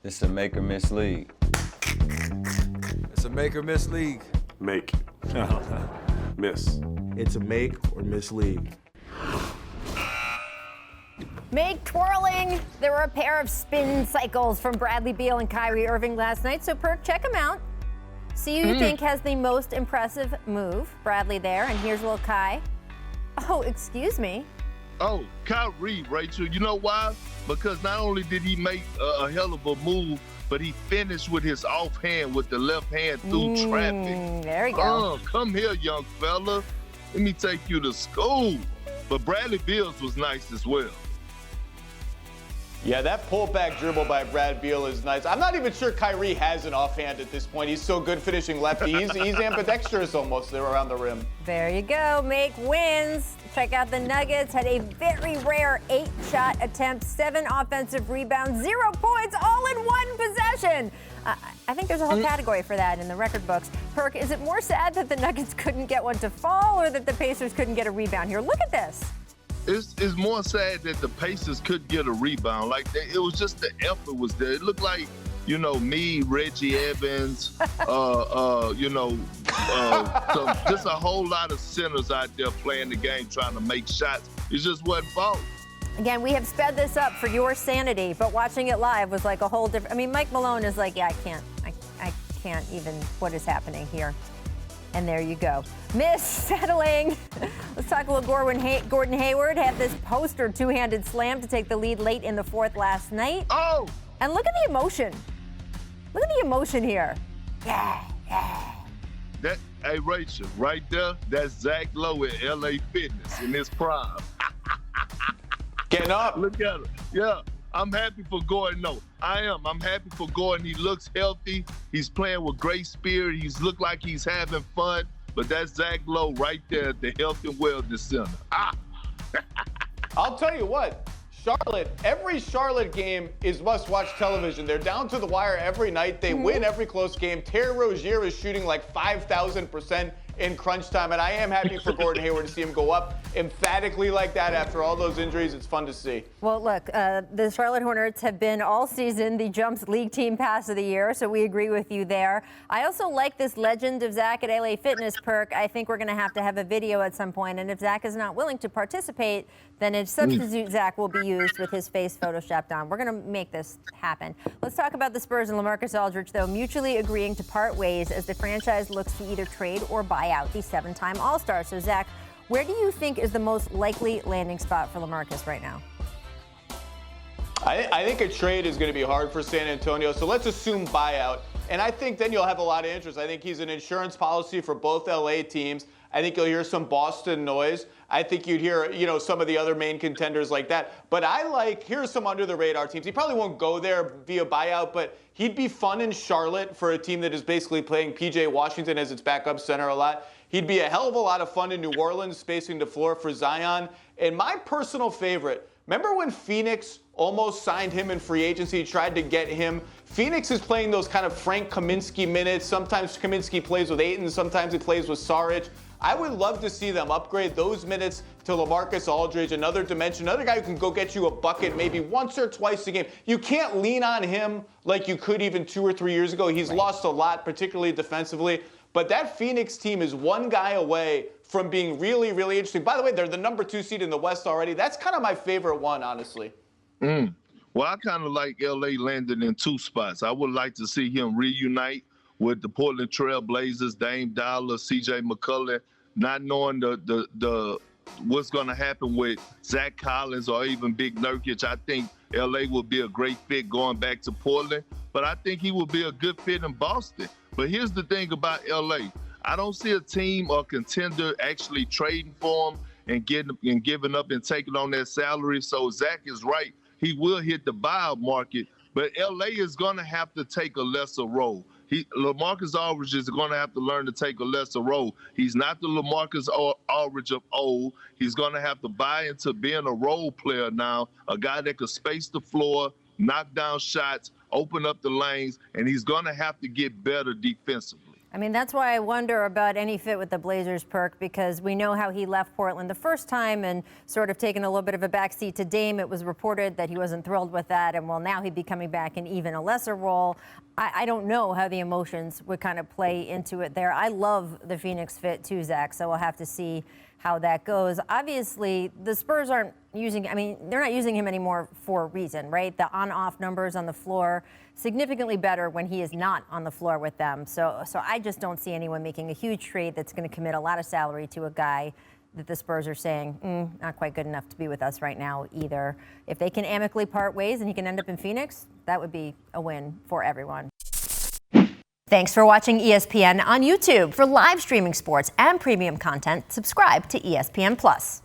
This is a make or miss league. It's a make or miss league. Make. Miss. It's a make or miss league. Make twirling. There were a pair of spin cycles from Bradley Beal and Kyrie Irving last night, so Perk, check them out. See who you think has the most impressive move. Bradley there, and here's little Kai. Oh, excuse me. Oh, Kyrie, Rachel. You know why? Because not only did he make a hell of a move, but he finished with his offhand with the left hand through traffic. There you go. Oh, come here, young fella. Let me take you to school. But Bradley Beal's was nice as well. Yeah, that pullback dribble by Brad Beal is nice. I'm not even sure Kyrie has an offhand at this point. He's so good finishing lefty. He's ambidextrous almost there around the rim. There you go. Make wins. Check out the Nuggets. Had a very rare 8-shot attempt, 7 offensive rebounds, 0 points, all in one possession. I think there's a whole category for that in the record books. Perk, is it more sad that the Nuggets couldn't get one to fall or that the Pacers couldn't get a rebound here? Look at this. It's more sad that the Pacers couldn't get a rebound. Like, it was just the effort was there. It looked like, you know, me, Reggie Evans, just a whole lot of centers out there playing the game, trying to make shots. It just wasn't falling. Again, we have sped this up for your sanity, but watching it live was like a whole different. I mean, Mike Malone is like, yeah, I can't even. What is happening here? And there you go. Miss settling. Let's talk a little Gordon Hayward had this poster two-handed slam to take the lead late in the fourth last night. Oh! And look at the emotion. Look at the emotion here. Yeah. Hey, Rachel, right there, that's Zach Lowe at LA Fitness in his prime. Getting up. Look at him. Yeah. I'm happy for Gordon. No, I am. I'm happy for Gordon. He looks healthy. He's playing with great spirit. He's looked like he's having fun. But that's Zach Lowe right there at the Health and Wellness Center. I'll tell you what, Charlotte, every Charlotte game is must-watch television. They're down to the wire every night. They win every close game. Terry Rozier is shooting like 5,000% in crunch time, and I am happy for Gordon Hayward to see him go up emphatically like that after all those injuries. It's fun to see. Well, look, the Charlotte Hornets have been all season the Jumps League Team Pass of the Year, so we agree with you there. I also like this legend of Zach at LA Fitness, Perk. I think we're going to have a video at some point, and if Zach is not willing to participate, then a substitute Zach will be used with his face photoshopped on. We're going to make this happen. Let's talk about the Spurs and LaMarcus Aldridge, though, mutually agreeing to part ways as the franchise looks to either trade or buy out the 7-time All-Star. So, Zach, where do you think is the most likely landing spot for LaMarcus right now? I think a trade is going to be hard for San Antonio, so let's assume buyout. And I think then you'll have a lot of interest. I think he's an insurance policy for both LA teams. I think you'll hear some Boston noise. I think you'd hear, some of the other main contenders like that. But here's some under-the-radar teams. He probably won't go there via buyout, but he'd be fun in Charlotte for a team that is basically playing P.J. Washington as its backup center a lot. He'd be a hell of a lot of fun in New Orleans, spacing the floor for Zion. And my personal favorite, remember when Phoenix almost signed him in free agency, tried to get him? Phoenix is playing those kind of Frank Kaminsky minutes. Sometimes Kaminsky plays with Ayton, sometimes he plays with Saric. I would love to see them upgrade those minutes to LaMarcus Aldridge, another dimension, another guy who can go get you a bucket maybe once or twice a game. You can't lean on him like you could even 2 or 3 years ago. He's lost a lot, particularly defensively. But that Phoenix team is one guy away from being really, really interesting. By the way, they're the number 2 seed in the West already. That's kind of my favorite one, honestly. Well, I kind of like L.A. landing in 2 spots. I would like to see him reunite with the Portland Trail Blazers, Dame Dollar, C.J. McCollum, not knowing the what's going to happen with Zach Collins or even Big Nurkic. I think L.A. will be a great fit going back to Portland, but I think he will be a good fit in Boston. But here's the thing about L.A. I don't see a team or contender actually trading for him and giving up and taking on that salary. So Zach is right. He will hit the buyout market, but L.A. is going to have to take a lesser role. LaMarcus Aldridge is going to have to learn to take a lesser role. He's not the LaMarcus Aldridge of old. He's going to have to buy into being a role player now, a guy that could space the floor, knock down shots, open up the lanes, and he's going to have to get better defensively. I mean, that's why I wonder about any fit with the Blazers, Perk, because we know how he left Portland the first time and sort of taken a little bit of a backseat to Dame. It was reported that he wasn't thrilled with that, and well, now he'd be coming back in even a lesser role. I don't know how the emotions would kind of play into it there. I love the Phoenix fit too, Zach, so we'll have to see how that goes. Obviously, the Spurs aren't using, I mean, they're not using him anymore for a reason, right? The on-off numbers on the floor, significantly better when he is not on the floor with them. So I just don't see anyone making a huge trade that's going to commit a lot of salary to a guy that the Spurs are saying, not quite good enough to be with us right now either. If they can amicably part ways and he can end up in Phoenix, that would be a win for everyone. Thanks for watching ESPN on YouTube. For live streaming sports and premium content, subscribe to ESPN+.